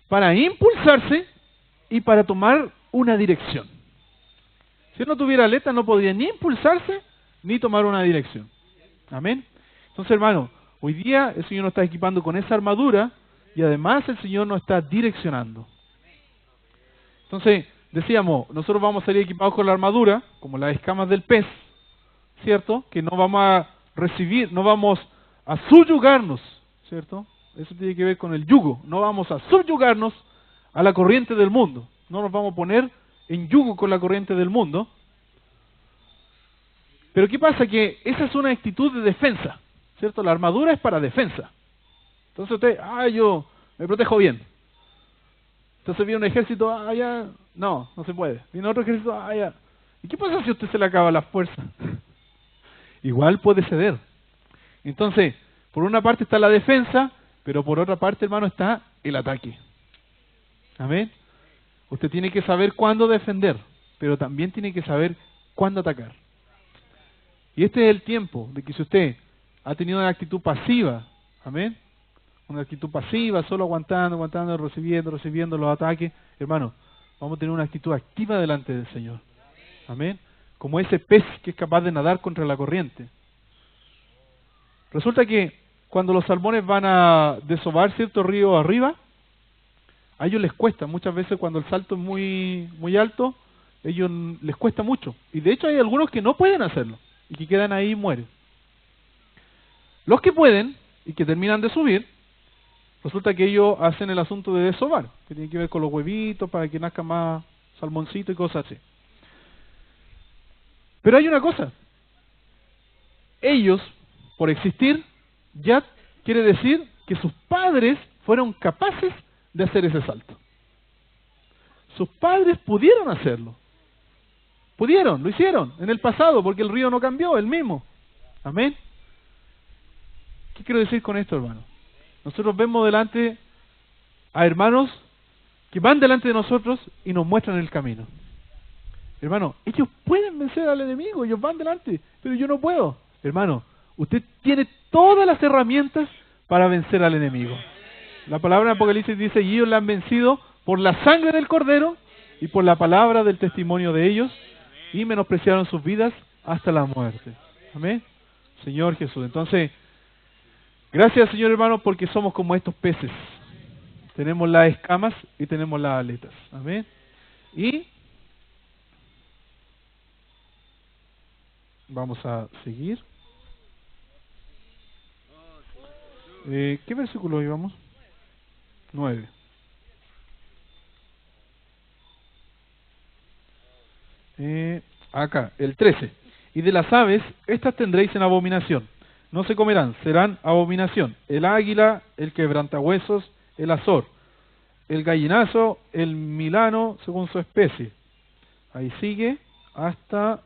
para impulsarse y para tomar una dirección. Si él no tuviera aletas, no podría ni impulsarse ni tomar una dirección. Amén. Entonces, hermano, hoy día el Señor nos está equipando con esa armadura y además el Señor nos está direccionando. Entonces, decíamos, nosotros vamos a salir equipados con la armadura, como las escamas del pez, ¿cierto? Que no vamos a recibir, no vamos a subyugarnos, ¿cierto? Eso tiene que ver con el yugo. No vamos a subyugarnos a la corriente del mundo. No nos vamos a poner en yugo con la corriente del mundo. Pero ¿qué pasa? Que esa es una actitud de defensa, ¿cierto? La armadura es para defensa. Entonces usted, yo me protejo bien. Entonces viene un ejército, ya, no se puede. Viene otro ejército, ya. ¿Y qué pasa si a usted se le acaba la fuerza? Igual puede ceder. Entonces, por una parte está la defensa, pero por otra parte, hermano, está el ataque. Amén. Usted tiene que saber cuándo defender, pero también tiene que saber cuándo atacar. Y este es el tiempo de que si usted ha tenido una actitud pasiva, amén, una actitud pasiva, solo aguantando, recibiendo los ataques, hermano, vamos a tener una actitud activa delante del Señor. Amén. Como ese pez que es capaz de nadar contra la corriente. Resulta que cuando los salmones van a desovar cierto río arriba, a ellos les cuesta, muchas veces cuando el salto es muy alto, a ellos les cuesta mucho. Y de hecho hay algunos que no pueden hacerlo y que quedan ahí y mueren. Los que pueden y que terminan de subir, resulta que ellos hacen el asunto de desovar, que tiene que ver con los huevitos para que nazca más salmoncito y cosas así. Pero hay una cosa, ellos, por existir, ya quiere decir que sus padres fueron capaces de hacer ese salto. Sus padres pudieron hacerlo. Lo hicieron en el pasado, porque el río no cambió, el mismo. Amén. ¿Qué quiero decir con esto, hermano? Nosotros vemos delante a hermanos que van delante de nosotros y nos muestran el camino. Hermano, ellos pueden vencer al enemigo, ellos van delante, pero yo no puedo. Hermano, usted tiene todas las herramientas para vencer al enemigo. La palabra en Apocalipsis dice, y ellos la han vencido por la sangre del Cordero y por la palabra del testimonio de ellos, y menospreciaron sus vidas hasta la muerte. Amén. Señor Jesús. Entonces, gracias, Señor hermano, porque somos como estos peces. Tenemos las escamas y tenemos las aletas. Amén. Y vamos a seguir. ¿Qué versículo íbamos? 9. Acá, el 13. Y de las aves, estas tendréis en abominación. No se comerán, serán abominación. El águila, el quebrantahuesos, el azor, el gallinazo, el milano, según su especie. Ahí sigue hasta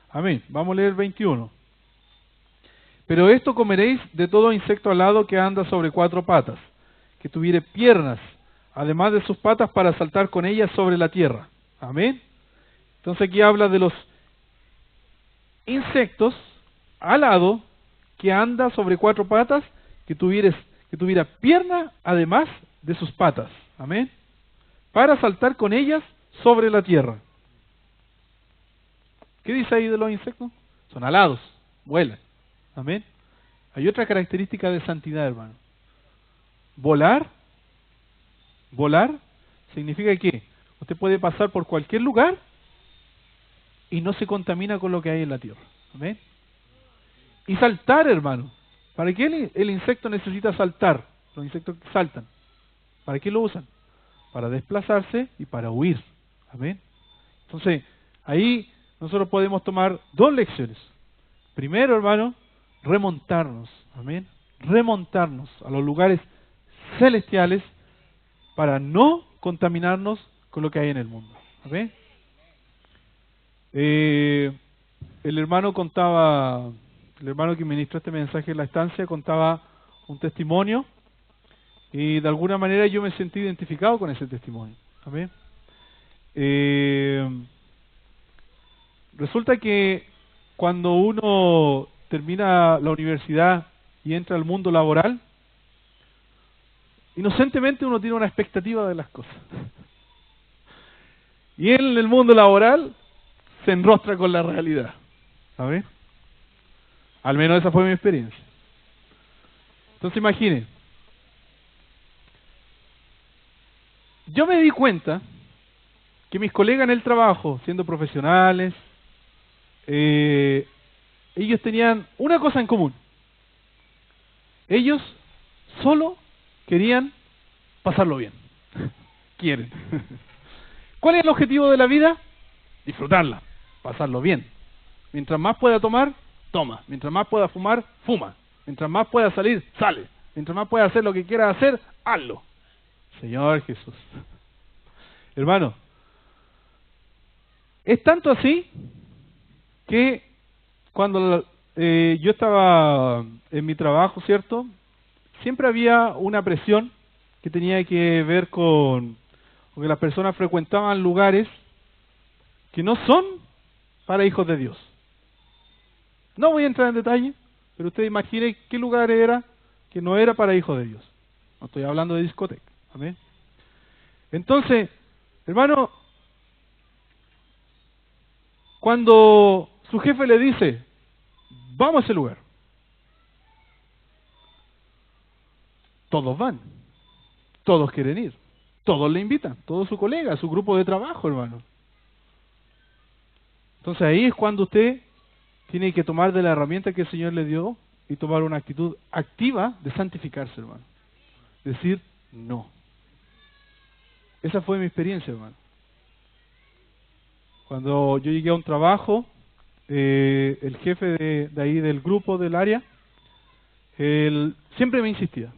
amén. Vamos a leer 21. Pero esto comeréis de todo insecto alado que anda sobre 4 patas, que tuviere piernas, además de sus patas para saltar con ellas sobre la tierra. Amén. Entonces aquí habla de los insectos alado que anda sobre 4 patas, que tuviera pierna además de sus patas. Amén. Para saltar con ellas sobre la tierra. ¿Qué dice ahí de los insectos? Son alados, vuelan. Amén. Hay otra característica de santidad, hermano. Volar significa que usted puede pasar por cualquier lugar y no se contamina con lo que hay en la tierra. Amén. Y saltar, hermano. ¿Para qué el insecto necesita saltar? Los insectos que saltan. ¿Para qué lo usan? Para desplazarse y para huir. Amén. Entonces, ahí nosotros podemos tomar 2 lecciones. Primero, hermano, remontarnos. Amén. Remontarnos a los lugares celestiales para no contaminarnos con lo que hay en el mundo. Amén. El hermano que ministró este mensaje en la estancia contaba un testimonio y de alguna manera yo me sentí identificado con ese testimonio. Amén. Resulta que cuando uno termina la universidad y entra al mundo laboral, inocentemente uno tiene una expectativa de las cosas. Y en el mundo laboral se enrostra con la realidad. ¿Sabes? Al menos esa fue mi experiencia. Entonces imagine, yo me di cuenta que mis colegas en el trabajo, siendo profesionales, ellos tenían una cosa en común. Ellos solo querían pasarlo bien. Quieren. ¿Cuál es el objetivo de la vida? Disfrutarla, pasarlo bien. Mientras más pueda tomar, toma. Mientras más pueda fumar, fuma. Mientras más pueda salir, sale. Mientras más pueda hacer lo que quiera hacer, hazlo. Señor Jesús. Hermano, es tanto así que cuando yo estaba en mi trabajo, ¿cierto? Siempre había una presión que tenía que ver con que las personas frecuentaban lugares que no son para hijos de Dios. No voy a entrar en detalle, pero usted imagine qué lugar era que no era para hijos de Dios. No estoy hablando de discoteca. ¿Amén? Entonces, hermano, cuando su jefe le dice, vamos a ese lugar, todos van, todos quieren ir, todos le invitan, todos su colega, su grupo de trabajo, hermano. Entonces ahí es cuando usted tiene que tomar de la herramienta que el Señor le dio y tomar una actitud activa de santificarse, hermano. Decir no. Esa fue mi experiencia, hermano. Cuando yo llegué a un trabajo, el jefe de ahí del grupo, del área, él siempre me insistía.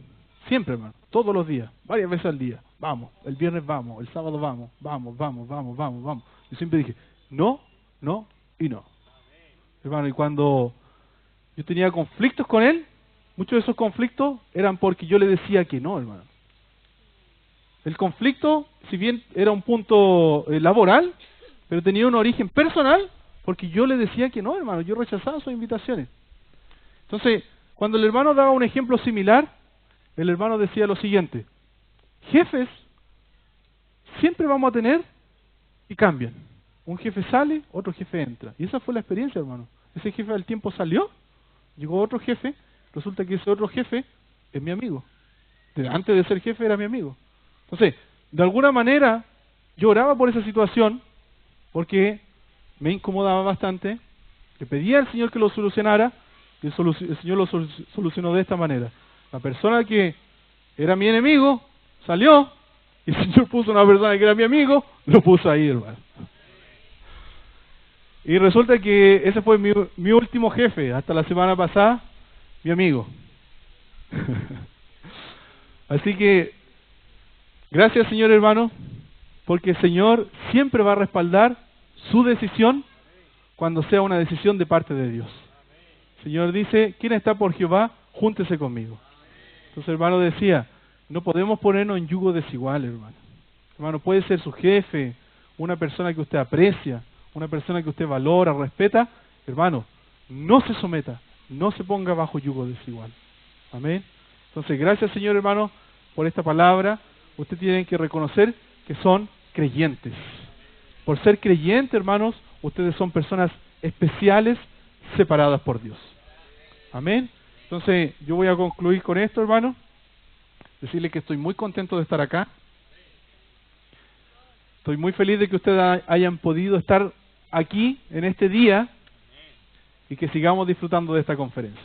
Siempre, hermano. Todos los días. Varias veces al día. Vamos. El viernes vamos. El sábado vamos. Vamos. Yo siempre dije, no, no y no. Hermano, y cuando yo tenía conflictos con él, muchos de esos conflictos eran porque yo le decía que no, hermano. El conflicto, si bien era un punto laboral, pero tenía un origen personal, porque yo le decía que no, hermano. Yo rechazaba sus invitaciones. Entonces, cuando el hermano daba un ejemplo similar, el hermano decía lo siguiente: jefes siempre vamos a tener y cambian. Un jefe sale, otro jefe entra. Y esa fue la experiencia, hermano. Ese jefe al tiempo salió, llegó otro jefe, resulta que ese otro jefe es mi amigo. Antes de ser jefe era mi amigo. Entonces, de alguna manera, yo oraba por esa situación, porque me incomodaba bastante, le pedía al Señor que lo solucionara, y el Señor lo solucionó de esta manera. La persona que era mi enemigo salió, y el Señor puso una persona que era mi amigo, lo puso ahí, hermano. Y resulta que ese fue mi último jefe, hasta la semana pasada, mi amigo. Así que, gracias, Señor, hermano, porque el Señor siempre va a respaldar su decisión cuando sea una decisión de parte de Dios. El Señor dice, ¿quién está por Jehová? Júntese conmigo. Entonces, hermano, decía, no podemos ponernos en yugo desigual, hermano. Hermano, puede ser su jefe, una persona que usted aprecia, una persona que usted valora, respeta. Hermano, no se someta, no se ponga bajo yugo desigual. Amén. Entonces, gracias, Señor, hermano, por esta palabra. Usted tiene que reconocer que son creyentes. Por ser creyentes, hermanos, ustedes son personas especiales, separadas por Dios. Amén. Entonces, yo voy a concluir con esto, hermano. Decirle que estoy muy contento de estar acá. Estoy muy feliz de que ustedes hayan podido estar aquí en este día y que sigamos disfrutando de esta conferencia.